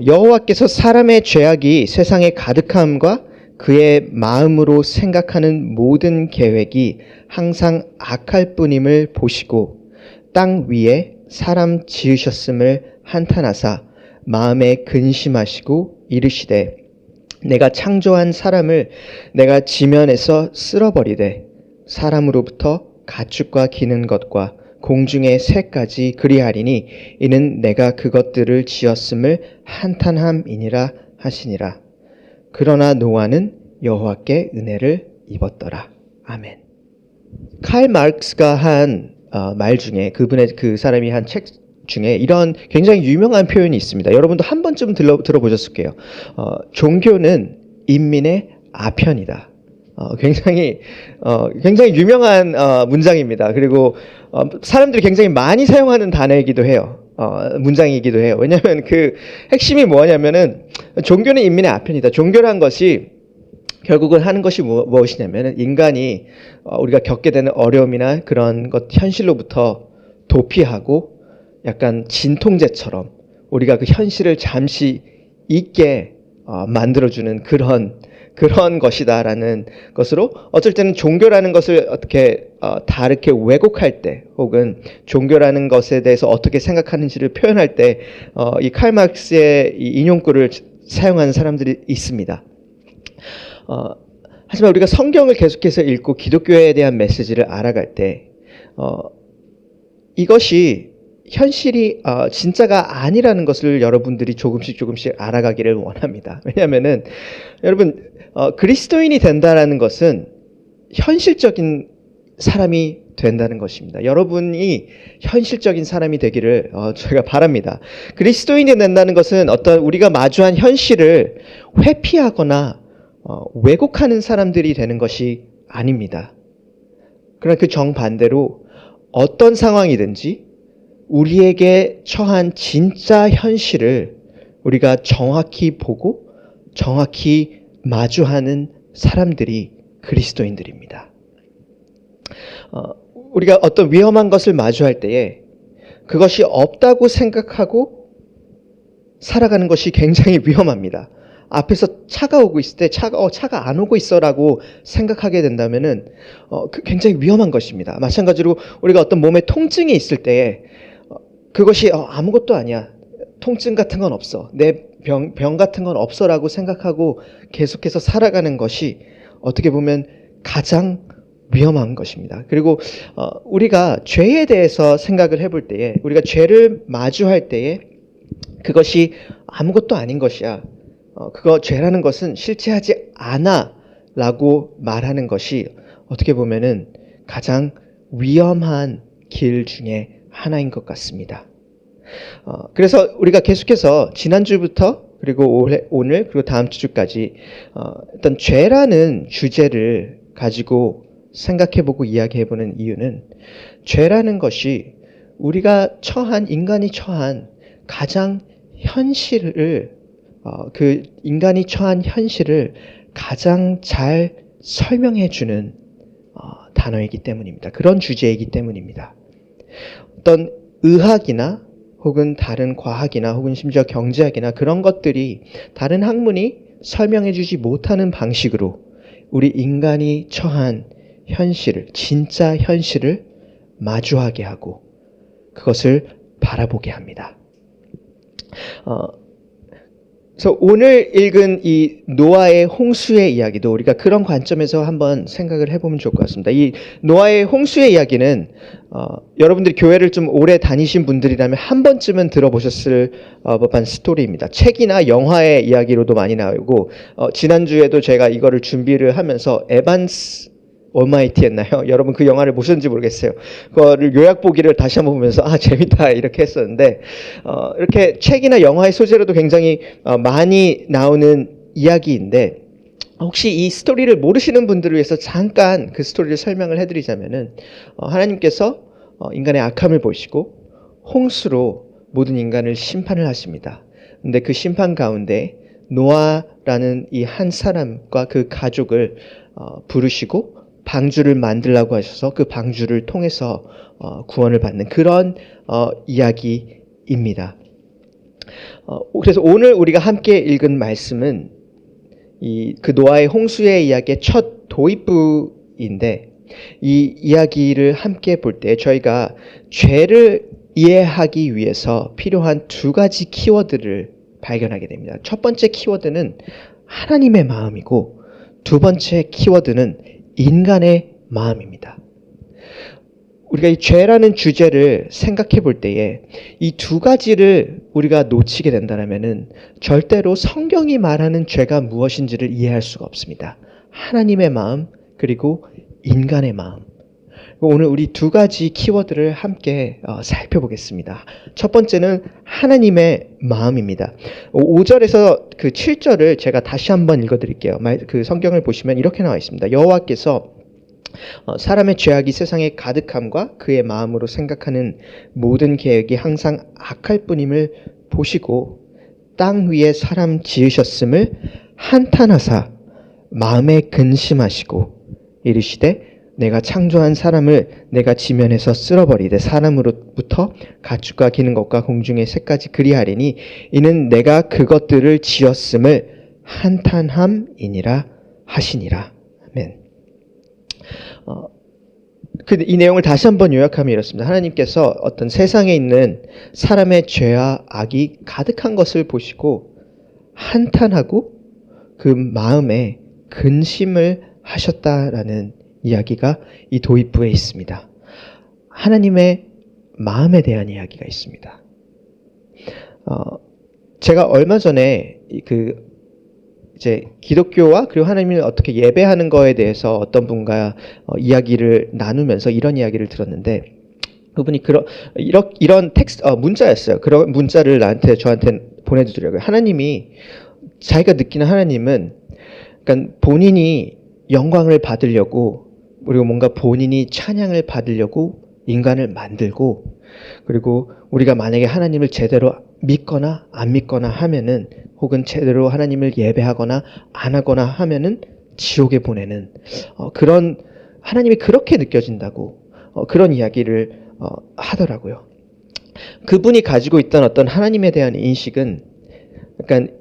여호와께서 사람의 죄악이 세상에 가득함과 그의 마음으로 생각하는 모든 계획이 항상 악할 뿐임을 보시고 땅 위에 사람 지으셨음을 한탄하사 마음에 근심하시고 이르시되 내가 창조한 사람을 내가 지면에서 쓸어버리되 사람으로부터 가축과 기는 것과 공중의 새까지 그리하리니 이는 내가 그것들을 지었음을 한탄함이니라 하시니라. 그러나 노아는 여호와께 은혜를 입었더라. 아멘. 칼 마르크스가 한 말 중에 그 사람이 한 책 중에 이런 굉장히 유명한 표현이 있습니다. 여러분도 한 번쯤 들어보셨을 거예요. 종교는 인민의 아편이다. 굉장히 유명한 문장입니다. 그리고 사람들이 굉장히 많이 사용하는 단어이기도 해요. 문장이기도 해요. 왜냐하면 그 핵심이 뭐냐면은 종교는 인민의 아편이다. 종교란 것이 결국은 하는 것이 무엇이냐면은 인간이 우리가 겪게 되는 어려움이나 그런 것 현실로부터 도피하고 약간 진통제처럼 우리가 그 현실을 잠시 잊게 만들어주는 그런 것이다라는 것으로 어쩔 때는 종교라는 것을 어떻게 다르게 왜곡할 때 혹은 종교라는 것에 대해서 어떻게 생각하는지를 표현할 때 이 칼 마르크스의 이 인용구를 사용하는 사람들이 있습니다. 하지만 우리가 성경을 계속해서 읽고 기독교에 대한 메시지를 알아갈 때 이것이 현실이 진짜가 아니라는 것을 여러분들이 조금씩 알아가기를 원합니다. 왜냐하면은 여러분 그리스도인이 된다라는 것은 현실적인 사람이 된다는 것입니다. 여러분이 현실적인 사람이 되기를 제가 바랍니다. 그리스도인이 된다는 것은 어떤 우리가 마주한 현실을 회피하거나 왜곡하는 사람들이 되는 것이 아닙니다. 그러나 그 정반대로 어떤 상황이든지 우리에게 처한 진짜 현실을 우리가 정확히 보고 정확히 마주하는 사람들이 그리스도인들입니다. 우리가 어떤 위험한 것을 마주할 때에 그것이 없다고 생각하고 살아가는 것이 굉장히 위험합니다. 앞에서 차가 오고 있을 때 차가 안 오고 있어라고 생각하게 된다면은 굉장히 위험한 것입니다. 마찬가지로 우리가 어떤 몸에 통증이 있을 때에 그것이 아무것도 아니야. 통증 같은 건 없어. 내 병 같은 건 없어라고 생각하고 계속해서 살아가는 것이 어떻게 보면 가장 위험한 것입니다. 그리고 우리가 죄에 대해서 생각을 해볼 때에 우리가 죄를 마주할 때에 그것이 아무것도 아닌 것이야. 그거 죄라는 것은 실체하지 않아 라고 말하는 것이 어떻게 보면은 가장 위험한 길 중에 하나인 것 같습니다. 그래서 우리가 계속해서 지난주부터 그리고 오늘 그리고 다음 주까지 어떤 죄라는 주제를 가지고 생각해보고 이야기해보는 이유는 죄라는 것이 우리가 인간이 처한 가장 현실을 그 인간이 처한 현실을 가장 잘 설명해주는 단어이기 때문입니다. 그런 주제이기 때문입니다. 어떤 의학이나 혹은 다른 과학이나 혹은 심지어 경제학이나 그런 것들이 다른 학문이 설명해주지 못하는 방식으로 우리 인간이 처한 현실을, 진짜 현실을 마주하게 하고 그것을 바라보게 합니다. 그래서 오늘 읽은 이 노아의 홍수의 이야기도 우리가 그런 관점에서 한번 생각을 해보면 좋을 것 같습니다. 이 노아의 홍수의 이야기는 여러분들이 교회를 좀 오래 다니신 분들이라면 한 번쯤은 들어보셨을 법한 스토리입니다. 책이나 영화의 이야기로도 많이 나오고 지난주에도 제가 이거를 준비를 하면서 에반스 올마이티 했나요? 여러분 그 영화를 보셨는지 모르겠어요. 그거를 요약보기를 다시 한번 보면서 재밌다 이렇게 했었는데 이렇게 책이나 영화의 소재로도 굉장히 많이 나오는 이야기인데 혹시 이 스토리를 모르시는 분들을 위해서 잠깐 그 스토리를 설명을 해드리자면은 하나님께서 인간의 악함을 보시고 홍수로 모든 인간을 심판을 하십니다. 근데 그 심판 가운데 노아라는 이 한 사람과 그 가족을 부르시고 방주를 만들라고 하셔서 그 방주를 통해서 구원을 받는 그런 이야기입니다. 그래서 오늘 우리가 함께 읽은 말씀은 그 노아의 홍수의 이야기의 첫 도입부인데, 이 이야기를 함께 볼 때 저희가 죄를 이해하기 위해서 필요한 두 가지 키워드를 발견하게 됩니다. 첫 번째 키워드는 하나님의 마음이고, 두 번째 키워드는 인간의 마음입니다. 우리가 이 죄라는 주제를 생각해 볼 때에 이 두 가지를 우리가 놓치게 된다면은 절대로 성경이 말하는 죄가 무엇인지를 이해할 수가 없습니다. 하나님의 마음, 그리고 인간의 마음. 오늘 우리 두 가지 키워드를 함께 살펴보겠습니다. 첫 번째는 하나님의 마음입니다. 5절에서 그 7절을 제가 다시 한번 읽어드릴게요. 그 성경을 보시면 이렇게 나와 있습니다. 여호와께서 사람의 죄악이 세상에 가득함과 그의 마음으로 생각하는 모든 계획이 항상 악할 뿐임을 보시고 땅 위에 사람 지으셨음을 한탄하사 마음에 근심하시고 이르시되 내가 창조한 사람을 내가 지면에서 쓸어버리되 사람으로부터 가축과 기는 것과 공중의 새까지 그리하리니 이는 내가 그것들을 지었음을 한탄함이니라 하시니라. 아멘. 이 내용을 다시 한번 요약하면 이렇습니다. 하나님께서 어떤 세상에 있는 사람의 죄와 악이 가득한 것을 보시고 한탄하고 그 마음에 근심을 하셨다라는 이야기가 이 도입부에 있습니다. 하나님의 마음에 대한 이야기가 있습니다. 제가 얼마 전에 이제 기독교와 그리고 하나님을 어떻게 예배하는 거에 대해서 어떤 분과 이야기를 나누면서 이런 이야기를 들었는데, 그분이 이런 텍스트 문자였어요. 그런 문자를 저한테 보내주더라고요. 하나님이 자기가 느끼는 하나님은 그러니까 본인이 영광을 받으려고, 그리고 뭔가 본인이 찬양을 받으려고 인간을 만들고, 그리고 우리가 만약에 하나님을 제대로 믿거나 안 믿거나 하면은, 혹은 제대로 하나님을 예배하거나 안 하거나 하면은 지옥에 보내는 그런, 하나님이 그렇게 느껴진다고 그런 이야기를 하더라고요. 그분이 가지고 있던 어떤 하나님에 대한 인식은, 그러니까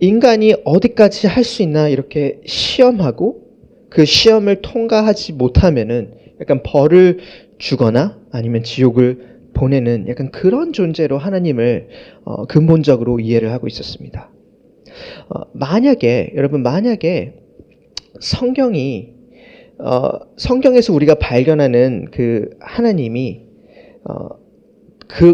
인간이 어디까지 할 수 있나 이렇게 시험하고 그 시험을 통과하지 못하면은 약간 벌을 주거나 아니면 지옥을 보내는 약간 그런 존재로 하나님을 근본적으로 이해를 하고 있었습니다. 여러분 만약에 성경에서 우리가 발견하는 그 하나님이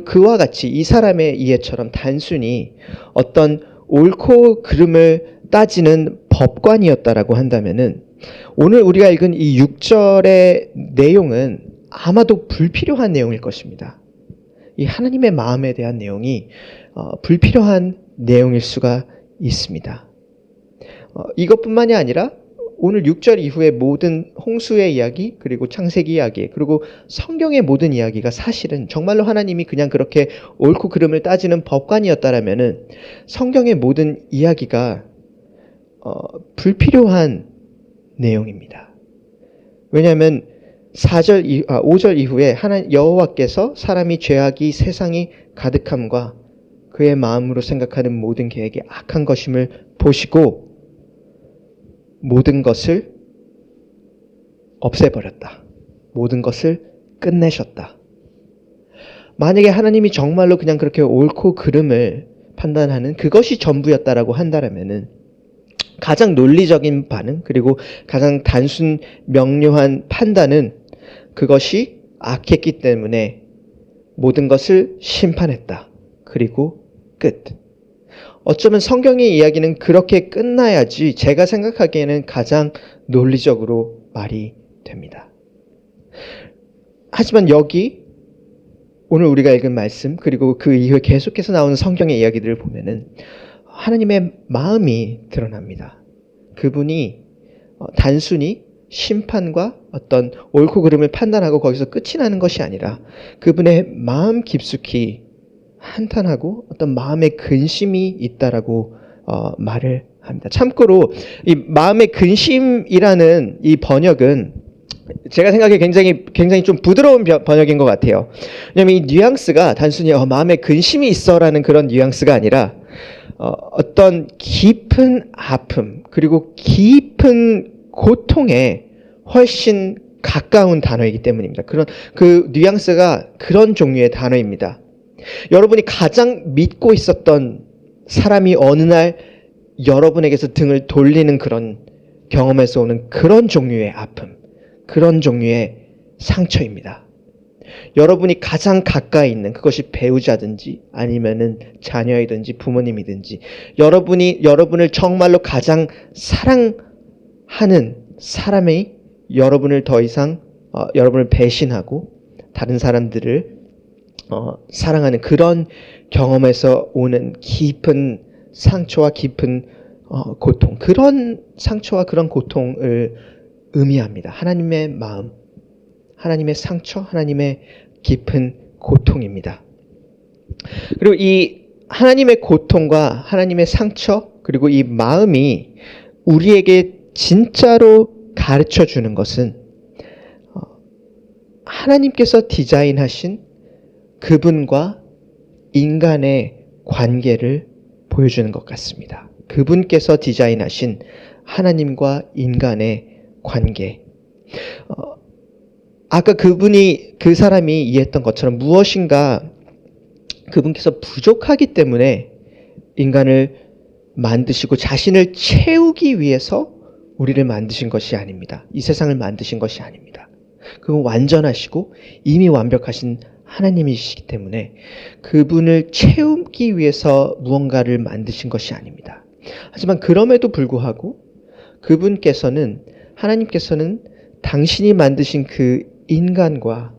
그와 같이 이 사람의 이해처럼 단순히 어떤 옳고 그름을 따지는 법관이었다라고 한다면은 오늘 우리가 읽은 이 6절의 내용은 아마도 불필요한 내용일 것입니다. 이 하나님의 마음에 대한 내용이 불필요한 내용일 수가 있습니다. 이것뿐만이 아니라 오늘 6절 이후의 모든 홍수의 이야기, 그리고 창세기 이야기, 그리고 성경의 모든 이야기가 사실은 정말로 하나님이 그냥 그렇게 옳고 그름을 따지는 법관이었다라면은 성경의 모든 이야기가 불필요한 내용입니다. 왜냐하면 5절 이후에 여호와께서 사람이 죄악이 세상이 가득함과 그의 마음으로 생각하는 모든 계획이 악한 것임을 보시고 모든 것을 없애버렸다. 모든 것을 끝내셨다. 만약에 하나님이 정말로 그냥 그렇게 옳고 그름을 판단하는 그것이 전부였다라고 한다면은 가장 논리적인 반응, 그리고 가장 단순 명료한 판단은 그것이 악했기 때문에 모든 것을 심판했다. 그리고 끝. 어쩌면 성경의 이야기는 그렇게 끝나야지 제가 생각하기에는 가장 논리적으로 말이 됩니다. 하지만 여기 오늘 우리가 읽은 말씀, 그리고 그 이후에 계속해서 나오는 성경의 이야기들을 보면은 하나님의 마음이 드러납니다. 그분이 단순히 심판과 어떤 옳고 그름을 판단하고 거기서 끝이 나는 것이 아니라 그분의 마음 깊숙이 한탄하고 어떤 마음의 근심이 있다라고 말을 합니다. 참고로 이 마음의 근심이라는 이 번역은 제가 생각에 굉장히 좀 부드러운 번역인 것 같아요. 왜냐면 이 뉘앙스가 단순히 마음에 근심이 있어라는 그런 뉘앙스가 아니라 어떤 깊은 아픔 그리고 깊은 고통에 훨씬 가까운 단어이기 때문입니다. 그런 그 뉘앙스가 그런 종류의 단어입니다. 여러분이 가장 믿고 있었던 사람이 어느 날 여러분에게서 등을 돌리는 그런 경험에서 오는 그런 종류의 아픔, 그런 종류의 상처입니다. 여러분이 가장 가까이 있는, 그것이 배우자든지 아니면은 자녀이든지 부모님이든지, 여러분을 정말로 가장 사랑하는 사람이 여러분을 더 이상 여러분을 배신하고 다른 사람들을 사랑하는 그런 경험에서 오는 깊은 상처와 깊은 고통, 그런 상처와 그런 고통을 의미합니다. 하나님의 마음, 하나님의 상처, 하나님의 깊은 고통입니다. 그리고 이 하나님의 고통과 하나님의 상처, 그리고 이 마음이 우리에게 진짜로 가르쳐 주는 것은 하나님께서 디자인하신 그분과 인간의 관계를 보여주는 것 같습니다. 그분께서 디자인하신 하나님과 인간의 관계. 아까 그 사람이 이해했던 것처럼 무엇인가 그분께서 부족하기 때문에 인간을 만드시고 자신을 채우기 위해서 우리를 만드신 것이 아닙니다. 이 세상을 만드신 것이 아닙니다. 그분 완전하시고 이미 완벽하신 하나님이시기 때문에 그분을 채우기 위해서 무언가를 만드신 것이 아닙니다. 하지만 그럼에도 불구하고 하나님께서는 당신이 만드신 그 인간과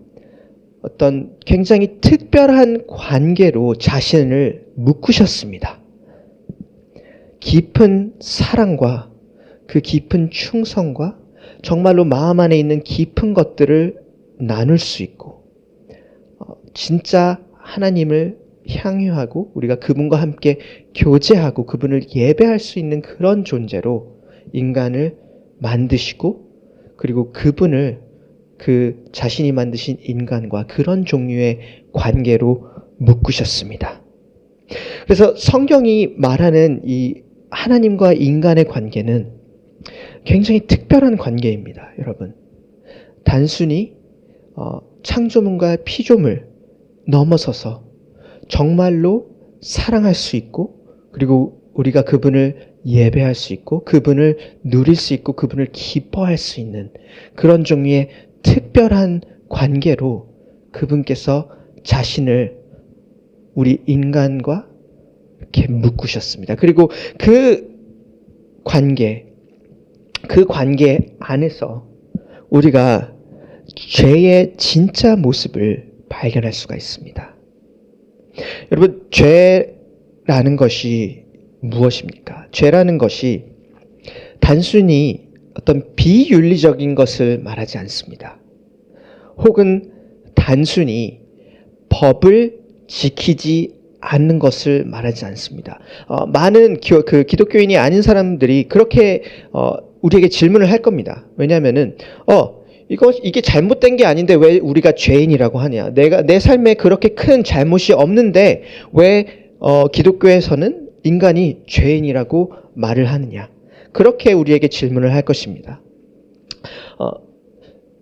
어떤 굉장히 특별한 관계로 자신을 묶으셨습니다. 깊은 사랑과 그 깊은 충성과 정말로 마음 안에 있는 깊은 것들을 나눌 수 있고 진짜 하나님을 향유하고 우리가 그분과 함께 교제하고 그분을 예배할 수 있는 그런 존재로 인간을 만드시고 그리고 그분을 그 자신이 만드신 인간과 그런 종류의 관계로 묶으셨습니다. 그래서 성경이 말하는 이 하나님과 인간의 관계는 굉장히 특별한 관계입니다. 여러분, 단순히 창조물과 피조물 넘어서서 정말로 사랑할 수 있고 그리고 우리가 그분을 예배할 수 있고 그분을 누릴 수 있고 그분을 기뻐할 수 있는 그런 종류의 특별한 관계로 그분께서 자신을 우리 인간과 이렇게 묶으셨습니다. 그리고 그 관계 안에서 우리가 죄의 진짜 모습을 발견할 수가 있습니다. 여러분, 죄라는 것이 무엇입니까? 죄라는 것이 단순히 어떤 비윤리적인 것을 말하지 않습니다. 혹은 단순히 법을 지키지 않는 것을 말하지 않습니다. 많은 기독교인이 아닌 사람들이 그렇게 우리에게 질문을 할 겁니다. 왜냐하면은 이게 잘못된 게 아닌데 왜 우리가 죄인이라고 하냐? 내 삶에 그렇게 큰 잘못이 없는데 왜 기독교에서는 인간이 죄인이라고 말을 하느냐? 그렇게 우리에게 질문을 할 것입니다.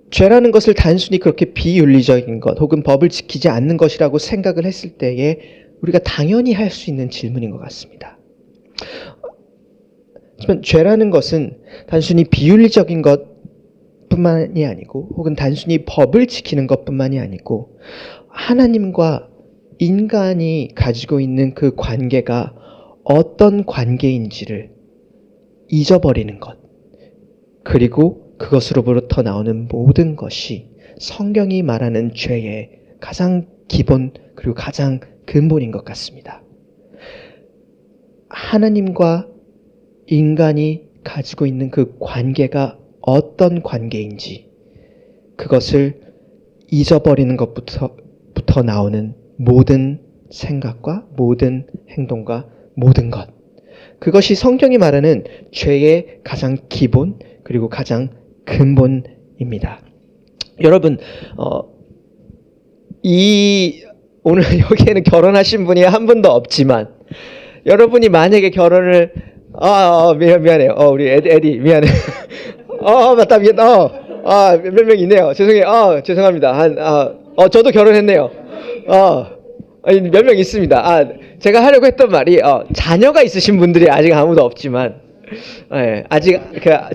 죄라는 것을 단순히 그렇게 비윤리적인 것 혹은 법을 지키지 않는 것이라고 생각을 했을 때에 우리가 당연히 할 수 있는 질문인 것 같습니다. 하지만 죄라는 것은 단순히 비윤리적인 것뿐만이 아니고 혹은 단순히 법을 지키는 것뿐만이 아니고 하나님과 인간이 가지고 있는 그 관계가 어떤 관계인지를 잊어버리는 것 그리고 그것으로부터 나오는 모든 것이 성경이 말하는 죄의 가장 기본 그리고 가장 근본인 것 같습니다. 하나님과 인간이 가지고 있는 그 관계가 어떤 관계인지 그것을 잊어버리는 것부터 나오는 모든 생각과 모든 행동과 모든 것 그것이 성경이 말하는 죄의 가장 기본 그리고 가장 근본입니다. 여러분, 오늘 여기에는 결혼하신 분이 한 분도 없지만, 여러분이 만약에 결혼을, 미안해요. 우리 에디, 미안해. 맞다, 몇 명 있네요. 죄송해요. 죄송합니다. 저도 결혼했네요. 아니, 몇 명 있습니다. 제가 하려고 했던 말이, 자녀가 있으신 분들이 아직 아무도 없지만, 아직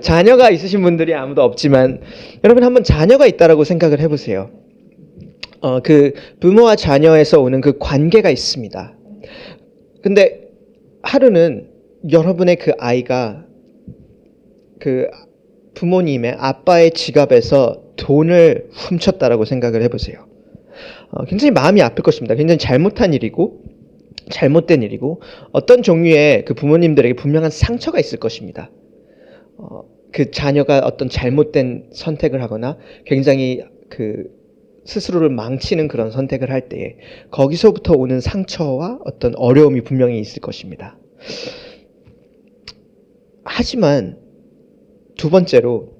자녀가 있으신 분들이 아무도 없지만, 여러분 한번 자녀가 있다라고 생각을 해보세요. 그 부모와 자녀에서 오는 그 관계가 있습니다. 근데 하루는 여러분의 그 아이가 그 부모님의 아빠의 지갑에서 돈을 훔쳤다라고 생각을 해보세요. 굉장히 마음이 아플 것입니다. 굉장히 잘못한 일이고 잘못된 일이고 어떤 종류의 그 부모님들에게 분명한 상처가 있을 것입니다. 그 자녀가 어떤 잘못된 선택을 하거나 굉장히 그 스스로를 망치는 그런 선택을 할 때에 거기서부터 오는 상처와 어떤 어려움이 분명히 있을 것입니다. 하지만 두 번째로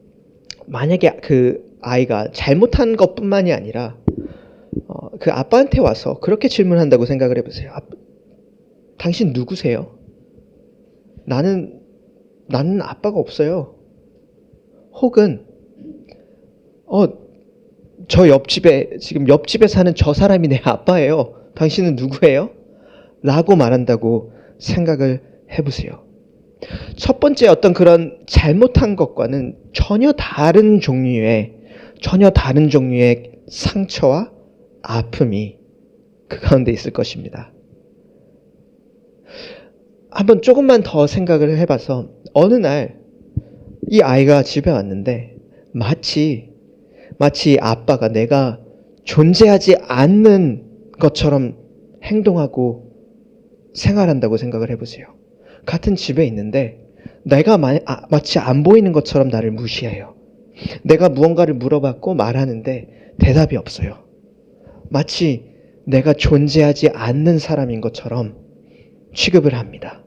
만약에 그 아이가 잘못한 것뿐만이 아니라 그 아빠한테 와서 그렇게 질문한다고 생각을 해보세요. 당신 누구세요? 나는 아빠가 없어요. 혹은 저 지금 옆집에 사는 저 사람이 내 아빠예요. 당신은 누구예요? 라고 말한다고 생각을 해보세요. 첫 번째 어떤 그런 잘못한 것과는 전혀 다른 종류의 상처와 아픔이 그 가운데 있을 것입니다. 한번 조금만 더 생각을 해봐서 어느 날 이 아이가 집에 왔는데 마치 아빠가 내가 존재하지 않는 것처럼 행동하고 생활한다고 생각을 해보세요. 같은 집에 있는데 내가 마치 안 보이는 것처럼 나를 무시해요. 내가 무언가를 물어봤고 말하는데 대답이 없어요. 마치 내가 존재하지 않는 사람인 것처럼 취급을 합니다.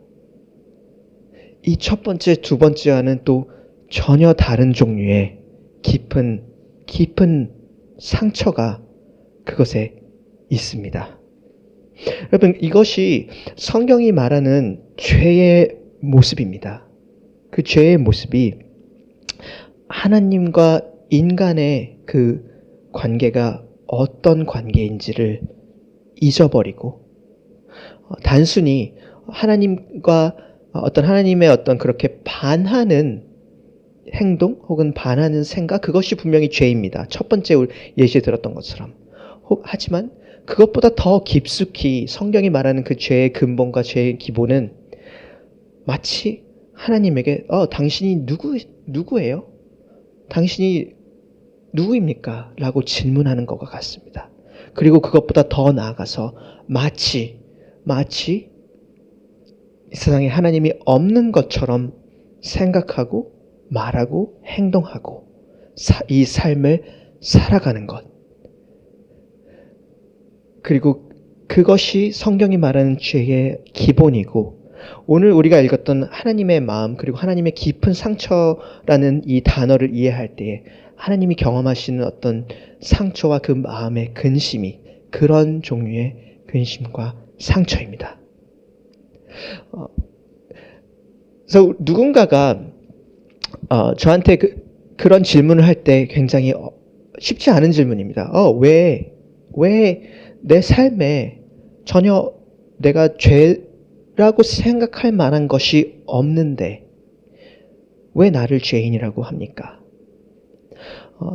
이 첫 번째, 두 번째와는 또 전혀 다른 종류의 깊은 상처가 그것에 있습니다. 여러분, 이것이 성경이 말하는 죄의 모습입니다. 그 죄의 모습이 하나님과 인간의 그 관계가 어떤 관계인지를 잊어버리고 단순히 하나님의 어떤 그렇게 반하는 행동 혹은 반하는 생각, 그것이 분명히 죄입니다. 첫 번째 예시 들었던 것처럼. 하지만 그것보다 더 깊숙이 성경이 말하는 그 죄의 근본과 죄의 기본은 마치 하나님에게 당신이 누구예요? 당신이 누구입니까? 라고 질문하는 것과 같습니다. 그리고 그것보다 더 나아가서 마치 이 세상에 하나님이 없는 것처럼 생각하고 말하고 행동하고 이 삶을 살아가는 것. 그리고 그것이 성경이 말하는 죄의 기본이고 오늘 우리가 읽었던 하나님의 마음 그리고 하나님의 깊은 상처라는 이 단어를 이해할 때에 하나님이 경험하시는 어떤 상처와 그 마음의 근심이 그런 종류의 근심과 상처입니다. 그래서 누군가가 저한테 그런 질문을 할 때 굉장히 쉽지 않은 질문입니다. 왜 내 삶에 전혀 내가 죄라고 생각할 만한 것이 없는데 왜 나를 죄인이라고 합니까?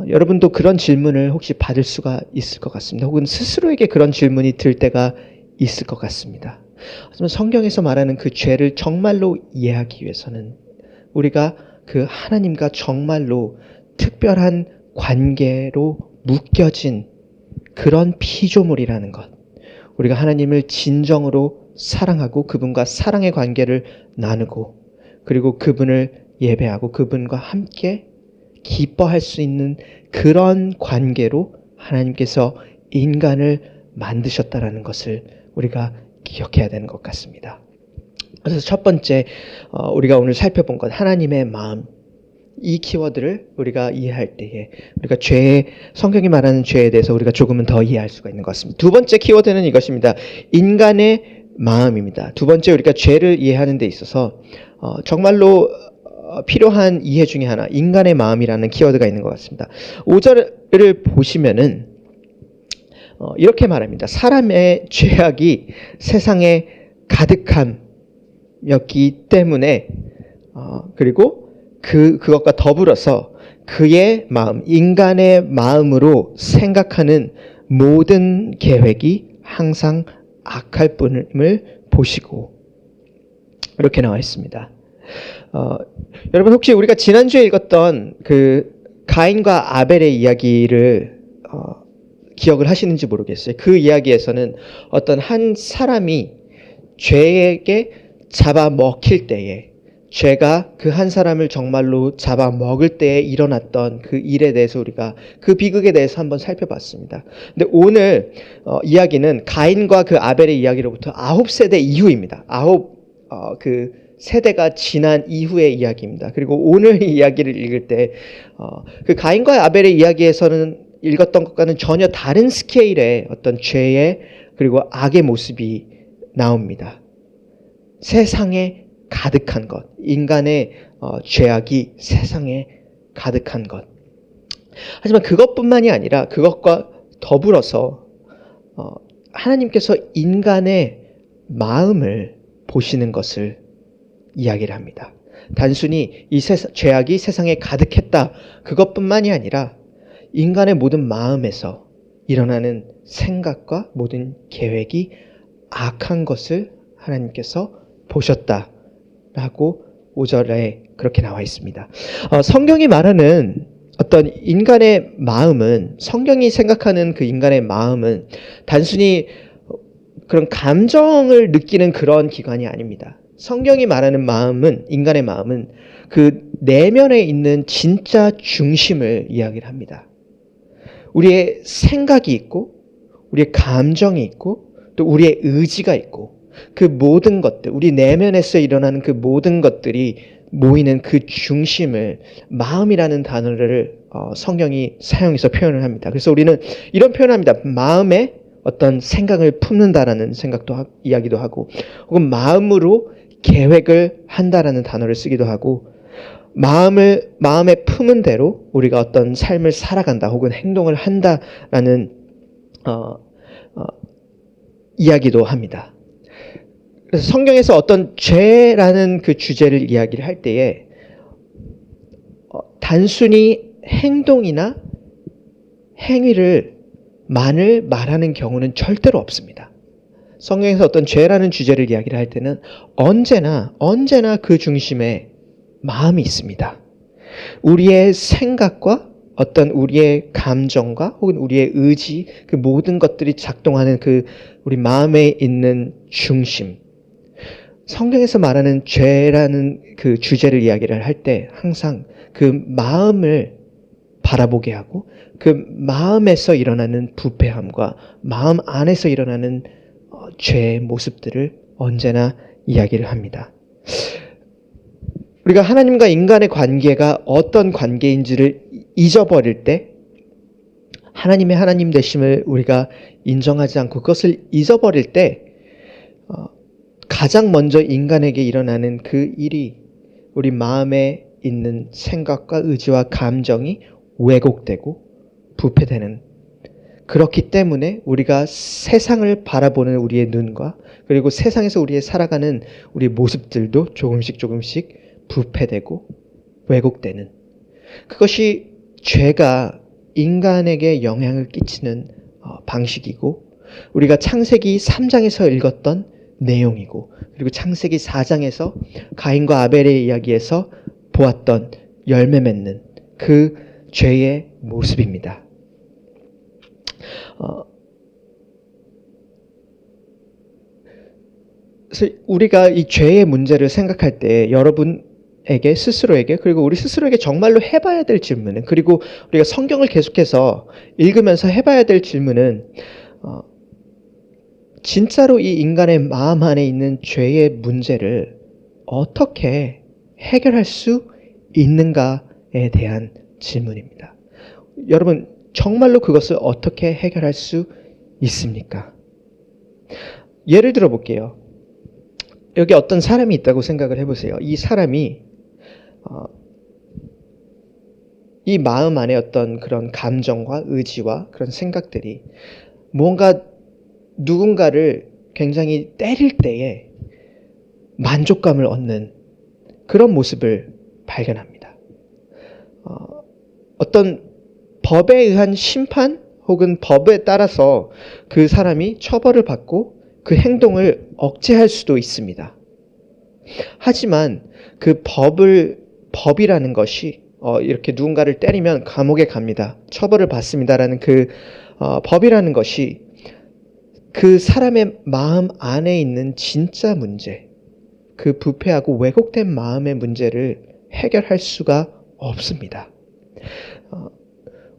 여러분도 그런 질문을 혹시 받을 수가 있을 것 같습니다. 혹은 스스로에게 그런 질문이 들 때가 있을 것 같습니다. 하지만 성경에서 말하는 그 죄를 정말로 이해하기 위해서는 우리가 그 하나님과 정말로 특별한 관계로 묶여진 그런 피조물이라는 것, 우리가 하나님을 진정으로 사랑하고 그분과 사랑의 관계를 나누고 그리고 그분을 예배하고 그분과 함께 기뻐할 수 있는 그런 관계로 하나님께서 인간을 만드셨다라는 것을 우리가 기억해야 되는 것 같습니다. 그래서 첫 번째 우리가 오늘 살펴본 것, 하나님의 마음, 이 키워드를 우리가 이해할 때에 우리가 성경이 말하는 죄에 대해서 우리가 조금은 더 이해할 수가 있는 것 같습니다. 두 번째 키워드는 이것입니다. 인간의 마음입니다. 두 번째, 우리가 죄를 이해하는 데 있어서 정말로 필요한 이해 중에 하나, 인간의 마음이라는 키워드가 있는 것 같습니다. 5절을 보시면은 이렇게 말합니다. 사람의 죄악이 세상에 가득함이었기 때문에 그리고 그것과 더불어서 그의 마음, 인간의 마음으로 생각하는 모든 계획이 항상 악할 뿐임을 보시고, 이렇게 나와 있습니다. 여러분, 혹시 우리가 지난주에 읽었던 그 가인과 아벨의 이야기를 기억을 하시는지 모르겠어요. 그 이야기에서는 어떤 한 사람이 죄에게 잡아먹힐 때에, 죄가 그 한 사람을 정말로 잡아먹을 때에 일어났던 그 일에 대해서 우리가 그 비극에 대해서 한번 살펴봤습니다. 근데 오늘 이야기는 가인과 그 아벨의 이야기로부터 9세대 이후입니다. 그 세대가 지난 이후의 이야기입니다. 그리고 오늘 이 이야기를 읽을 때 그 가인과 아벨의 이야기에서는 읽었던 것과는 전혀 다른 스케일의 어떤 죄의 그리고 악의 모습이 나옵니다. 세상에 가득한 것, 인간의 죄악이 세상에 가득한 것. 하지만 그것뿐만이 아니라 그것과 더불어서 하나님께서 인간의 마음을 보시는 것을 이야기를 합니다. 단순히 이 죄악이 세상에 가득했다, 그것뿐만이 아니라 인간의 모든 마음에서 일어나는 생각과 모든 계획이 악한 것을 하나님께서 보셨다라고 5절에 그렇게 나와 있습니다. 성경이 말하는 어떤 인간의 마음은, 성경이 생각하는 그 인간의 마음은 단순히 그런 감정을 느끼는 그런 기관이 아닙니다. 성경이 말하는 마음은, 인간의 마음은 그 내면에 있는 진짜 중심을 이야기를 합니다. 우리의 생각이 있고, 우리의 감정이 있고, 또 우리의 의지가 있고, 그 모든 것들, 우리 내면에서 일어나는 그 모든 것들이 모이는 그 중심을 마음이라는 단어를 성경이 사용해서 표현을 합니다. 그래서 우리는 이런 표현을 합니다. 마음에 어떤 생각을 품는다라는 이야기도 하고, 혹은 마음으로 계획을 한다라는 단어를 쓰기도 하고, 마음에 품은 대로 우리가 어떤 삶을 살아간다 혹은 행동을 한다라는 이야기도 합니다. 그래서 성경에서 어떤 죄라는 그 주제를 이야기를 할 때에 단순히 행동이나 행위를 만을 말하는 경우는 절대로 없습니다. 성경에서 어떤 죄라는 주제를 이야기를 할 때는 언제나 그 중심에 마음이 있습니다. 우리의 생각과 어떤 우리의 감정과 혹은 우리의 의지, 그 모든 것들이 작동하는 그 우리 마음에 있는 중심. 성경에서 말하는 죄라는 그 주제를 이야기를 할 때 항상 그 마음을 바라보게 하고, 그 마음에서 일어나는 부패함과 마음 안에서 일어나는 죄의 모습들을 언제나 이야기를 합니다. 우리가 하나님과 인간의 관계가 어떤 관계인지를 잊어버릴 때, 하나님의 하나님 되심을 우리가 인정하지 않고 그것을 잊어버릴 때 가장 먼저 인간에게 일어나는 그 일이 우리 마음에 있는 생각과 의지와 감정이 왜곡되고 부패되는, 그렇기 때문에 우리가 세상을 바라보는 우리의 눈과 그리고 세상에서 우리의 살아가는 우리 모습들도 조금씩 부패되고 왜곡되는, 그것이 죄가 인간에게 영향을 끼치는 방식이고, 우리가 창세기 3장에서 읽었던 내용이고, 그리고 창세기 4장에서 가인과 아벨의 이야기에서 보았던 열매 맺는 그 죄의 모습입니다. 그래서 우리가 이 죄의 문제를 생각할 때 여러분에게 스스로에게, 그리고 우리 스스로에게 정말로 해봐야 될 질문은, 그리고 우리가 성경을 계속해서 읽으면서 해봐야 될 질문은 진짜로 이 인간의 마음 안에 있는 죄의 문제를 어떻게 해결할 수 있는가에 대한 질문입니다. 여러분, 정말로 그것을 어떻게 해결할 수 있습니까? 예를 들어 볼게요. 여기 어떤 사람이 있다고 생각을 해보세요. 이 사람이 이 마음 안에 어떤 그런 감정과 의지와 그런 생각들이 뭔가 누군가를 굉장히 때릴 때에 만족감을 얻는 그런 모습을 발견합니다. 어떤 법에 의한 심판 혹은 법에 따라서 그 사람이 처벌을 받고 그 행동을 억제할 수도 있습니다. 하지만 그 법이라는 것이 이렇게 누군가를 때리면 감옥에 갑니다. 처벌을 받습니다라는 그 법이라는 것이 그 사람의 마음 안에 있는 진짜 문제, 그 부패하고 왜곡된 마음의 문제를 해결할 수가 없습니다.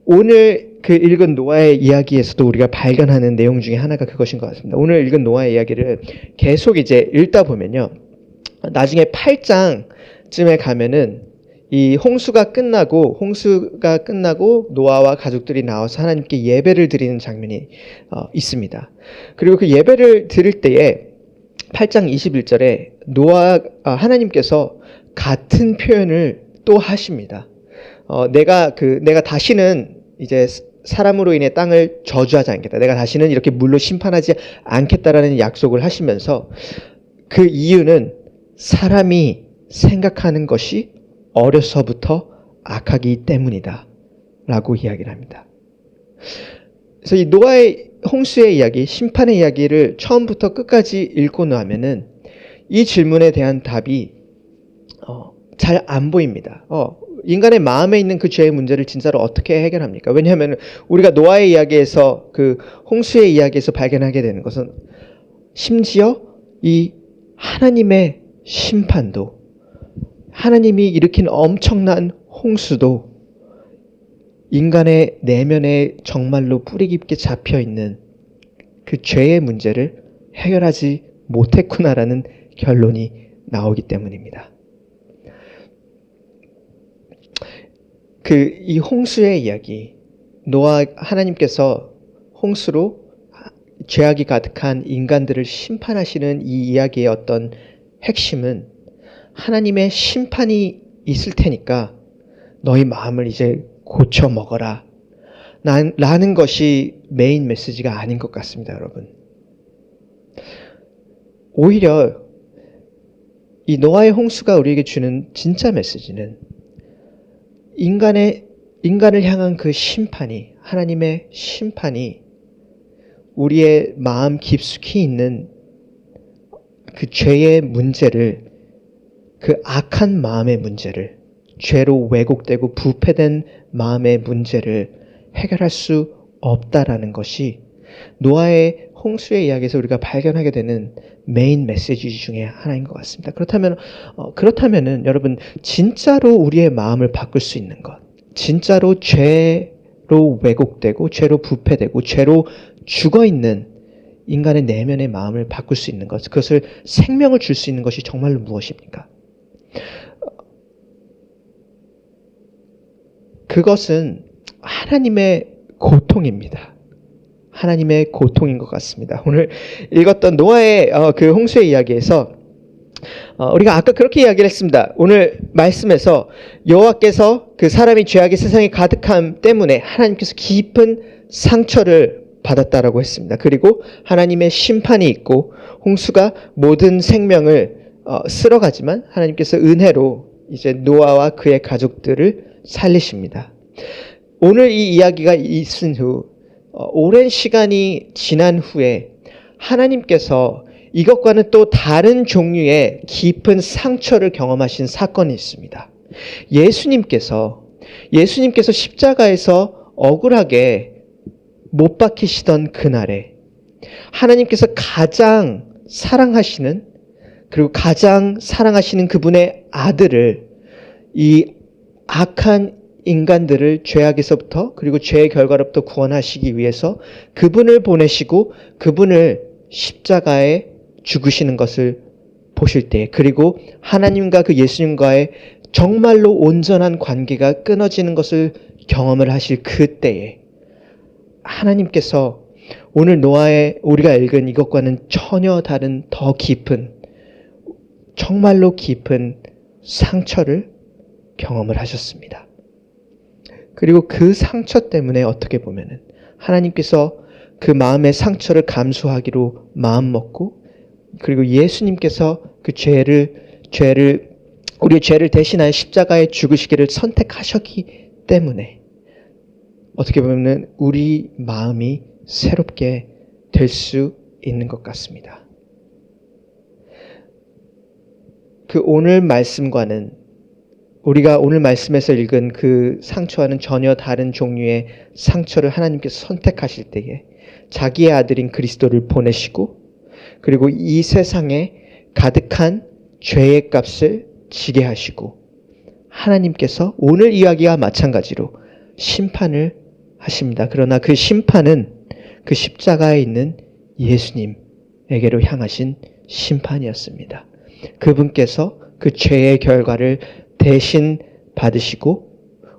오늘 그 읽은 노아의 이야기에서도 우리가 발견하는 내용 중에 하나가 그것인 것 같습니다. 오늘 읽은 노아의 이야기를 계속 이제 읽다 보면요. 나중에 8장쯤에 가면은 이 홍수가 끝나고 노아와 가족들이 나와서 하나님께 예배를 드리는 장면이 있습니다. 그리고 그 예배를 드릴 때에 8장 21절에 하나님께서 같은 표현을 또 하십니다. 내가 다시는 이제 사람으로 인해 땅을 저주하지 않겠다. 내가 다시는 이렇게 물로 심판하지 않겠다라는 약속을 하시면서 그 이유는 사람이 생각하는 것이 어려서부터 악하기 때문이다 라고 이야기를 합니다. 그래서 이 노아의 홍수의 이야기, 심판의 이야기를 처음부터 끝까지 읽고 나면은 이 질문에 대한 답이 잘 안 보입니다. 인간의 마음에 있는 그 죄의 문제를 진짜로 어떻게 해결합니까? 왜냐하면 우리가 노아의 이야기에서 그 홍수의 이야기에서 발견하게 되는 것은 심지어 이 하나님의 심판도, 하나님이 일으킨 엄청난 홍수도 인간의 내면에 정말로 뿌리 깊게 잡혀있는 그 죄의 문제를 해결하지 못했구나라는 결론이 나오기 때문입니다. 이 홍수의 이야기, 하나님께서 홍수로 죄악이 가득한 인간들을 심판하시는 이 이야기의 어떤 핵심은 하나님의 심판이 있을 테니까 너희 마음을 이제 고쳐 먹어라 라는 것이 메인 메시지가 아닌 것 같습니다, 여러분. 오히려 이 노아의 홍수가 우리에게 주는 진짜 메시지는 인간을 향한 그 심판이, 하나님의 심판이 우리의 마음 깊숙이 있는 그 죄의 문제를, 그 악한 마음의 문제를, 죄로 왜곡되고 부패된 마음의 문제를 해결할 수 없다라는 것이 노아의 홍수의 이야기에서 우리가 발견하게 되는 메인 메시지 중에 하나인 것 같습니다. 그렇다면은 여러분, 진짜로 우리의 마음을 바꿀 수 있는 것, 진짜로 죄로 왜곡되고 죄로 부패되고 죄로 죽어있는 인간의 내면의 마음을 바꿀 수 있는 것, 그것을 생명을 줄 수 있는 것이 정말로 무엇입니까? 그것은 하나님의 고통입니다. 하나님의 고통인 것 같습니다. 오늘 읽었던 노아의 그 홍수의 이야기에서 우리가 아까 그렇게 이야기를 했습니다. 오늘 말씀에서 여호와께서 그 사람이 죄악의 세상에 가득함 때문에 하나님께서 깊은 상처를 받았다라고 했습니다. 그리고 하나님의 심판이 있고 홍수가 모든 생명을 쓸어가지만 하나님께서 은혜로 이제 노아와 그의 가족들을 살리십니다. 오늘 이 이야기가 있은 후 오랜 시간이 지난 후에 하나님께서 이것과는 또 다른 종류의 깊은 상처를 경험하신 사건이 있습니다. 예수님께서 십자가에서 억울하게 못 박히시던 그날에 하나님께서 가장 사랑하시는, 그리고 가장 사랑하시는 그분의 아들을, 이 악한 인간들을 죄악에서부터 그리고 죄의 결과로부터 구원하시기 위해서 그분을 보내시고 그분을 십자가에 죽으시는 것을 보실 때, 그리고 하나님과 그 예수님과의 정말로 온전한 관계가 끊어지는 것을 경험을 하실 그때에 하나님께서 오늘 노아의 우리가 읽은 이것과는 전혀 다른 더 깊은, 정말로 깊은 상처를 경험을 하셨습니다. 그리고 그 상처 때문에 어떻게 보면은 하나님께서 그 마음의 상처를 감수하기로 마음먹고, 그리고 예수님께서 그 우리의 죄를 대신하여 십자가에 죽으시기를 선택하셨기 때문에 어떻게 보면 우리 마음이 새롭게 될 수 있는 것 같습니다. 그 오늘 말씀과는, 우리가 오늘 말씀에서 읽은 그 상처와는 전혀 다른 종류의 상처를 하나님께서 선택하실 때에 자기의 아들인 그리스도를 보내시고, 그리고 이 세상에 가득한 죄의 값을 지게 하시고, 하나님께서 오늘 이야기와 마찬가지로 심판을 하십니다. 그러나 그 심판은 그 십자가에 있는 예수님에게로 향하신 심판이었습니다. 그분께서 그 죄의 결과를 대신 받으시고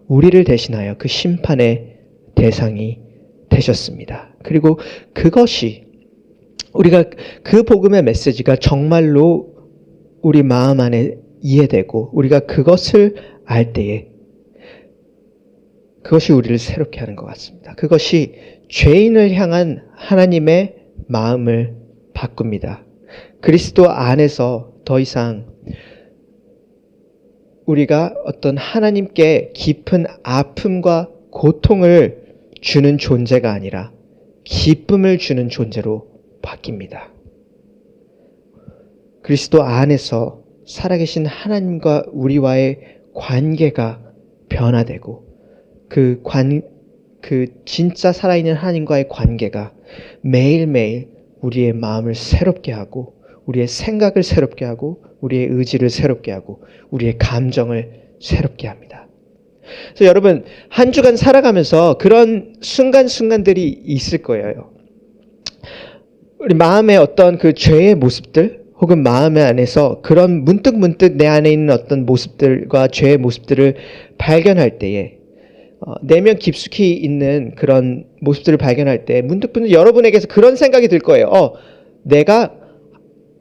우리를 대신하여 그 심판의 대상이 되셨습니다. 그리고 그것이, 우리가 그 복음의 메시지가 정말로 우리 마음 안에 이해되고 우리가 그것을 알 때에 그것이 우리를 새롭게 하는 것 같습니다. 그것이 죄인을 향한 하나님의 마음을 바꿉니다. 그리스도 안에서 더 이상 우리가 어떤 하나님께 깊은 아픔과 고통을 주는 존재가 아니라 기쁨을 주는 존재로 바뀝니다. 그리스도 안에서 살아계신 하나님과 우리와의 관계가 변화되고 그 진짜 살아있는 하나님과의 관계가 매일매일 우리의 마음을 새롭게 하고 우리의 생각을 새롭게 하고 우리의 의지를 새롭게 하고 우리의 감정을 새롭게 합니다. 그래서 여러분, 한 주간 살아가면서 그런 순간순간들이 있을 거예요. 우리 마음의 어떤 그 죄의 모습들 혹은 마음 안에서 그런 문득문득 내 안에 있는 어떤 모습들과 죄의 모습들을 발견할 때에 내면 깊숙이 있는 그런 모습들을 발견할 때 문득문득 여러분에게서 그런 생각이 들 거예요. 내가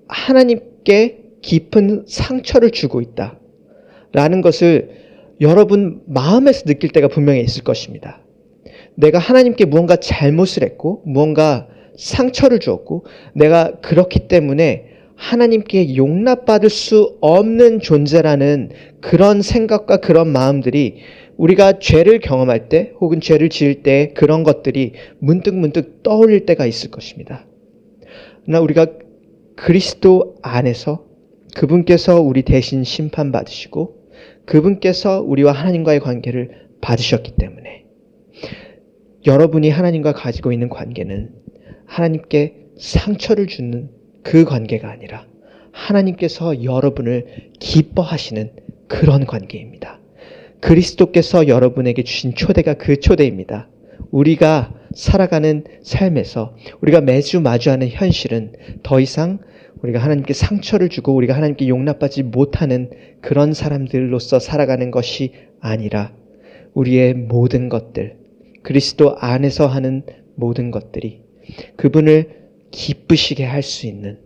하나님께 깊은 상처를 주고 있다 라는 것을 여러분 마음에서 느낄 때가 분명히 있을 것입니다. 내가 하나님께 무언가 잘못을 했고 무언가 상처를 주었고 내가 그렇기 때문에 하나님께 용납받을 수 없는 존재라는 그런 생각과 그런 마음들이 우리가 죄를 경험할 때 혹은 죄를 지을 때 그런 것들이 문득문득 떠올릴 때가 있을 것입니다. 그러나 우리가 그리스도 안에서 그분께서 우리 대신 심판받으시고 그분께서 우리와 하나님과의 관계를 받으셨기 때문에 여러분이 하나님과 가지고 있는 관계는 하나님께 상처를 주는 그 관계가 아니라 하나님께서 여러분을 기뻐하시는 그런 관계입니다. 그리스도께서 여러분에게 주신 초대가 그 초대입니다. 우리가 살아가는 삶에서 우리가 매주 마주하는 현실은 더 이상 우리가 하나님께 상처를 주고 우리가 하나님께 용납받지 못하는 그런 사람들로서 살아가는 것이 아니라 우리의 모든 것들, 그리스도 안에서 하는 모든 것들이 그분을 기쁘시게 할 수 있는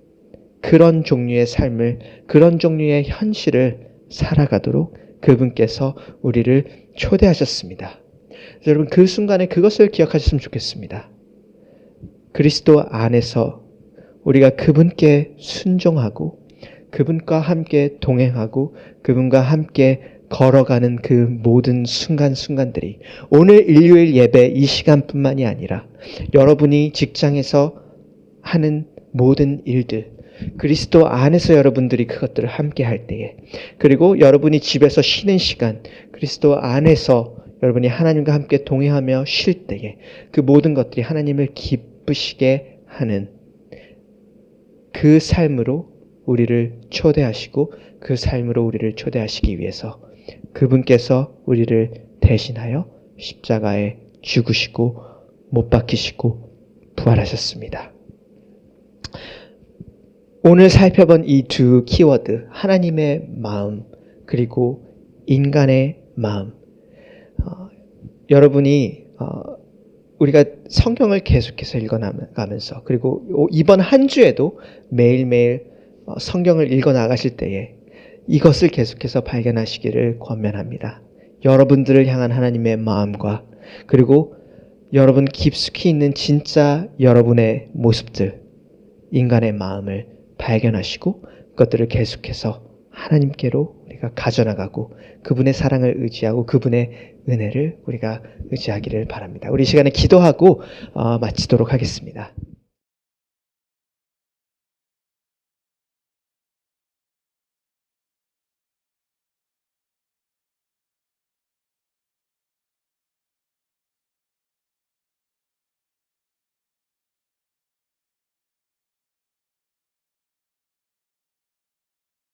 그런 종류의 삶을, 그런 종류의 현실을 살아가도록 그분께서 우리를 초대하셨습니다. 여러분, 그 순간에 그것을 기억하셨으면 좋겠습니다. 그리스도 안에서 우리가 그분께 순종하고 그분과 함께 동행하고 그분과 함께 걸어가는 그 모든 순간순간들이 오늘 일요일 예배 이 시간뿐만이 아니라 여러분이 직장에서 하는 모든 일들, 그리스도 안에서 여러분들이 그것들을 함께 할 때에, 그리고 여러분이 집에서 쉬는 시간, 그리스도 안에서 여러분이 하나님과 함께 동행하며 쉴 때에 그 모든 것들이 하나님을 기쁘시게 하는 그 삶으로 우리를 초대하시고 그 삶으로 우리를 초대하시기 위해서 그분께서 우리를 대신하여 십자가에 죽으시고 못 박히시고 부활하셨습니다. 오늘 살펴본 이 두 키워드, 하나님의 마음 그리고 인간의 마음. 여러분이 우리가 성경을 계속해서 읽어나가면서 그리고 이번 한 주에도 매일매일 성경을 읽어나가실 때에 이것을 계속해서 발견하시기를 권면합니다. 여러분들을 향한 하나님의 마음과 그리고 여러분 깊숙이 있는 진짜 여러분의 모습들, 인간의 마음을 발견하시고 그것들을 계속해서 하나님께로 우리가 가져나가고 그분의 사랑을 의지하고 그분의 은혜를 우리가 의지하기를 바랍니다. 우리 시간에 기도하고 마치도록 하겠습니다.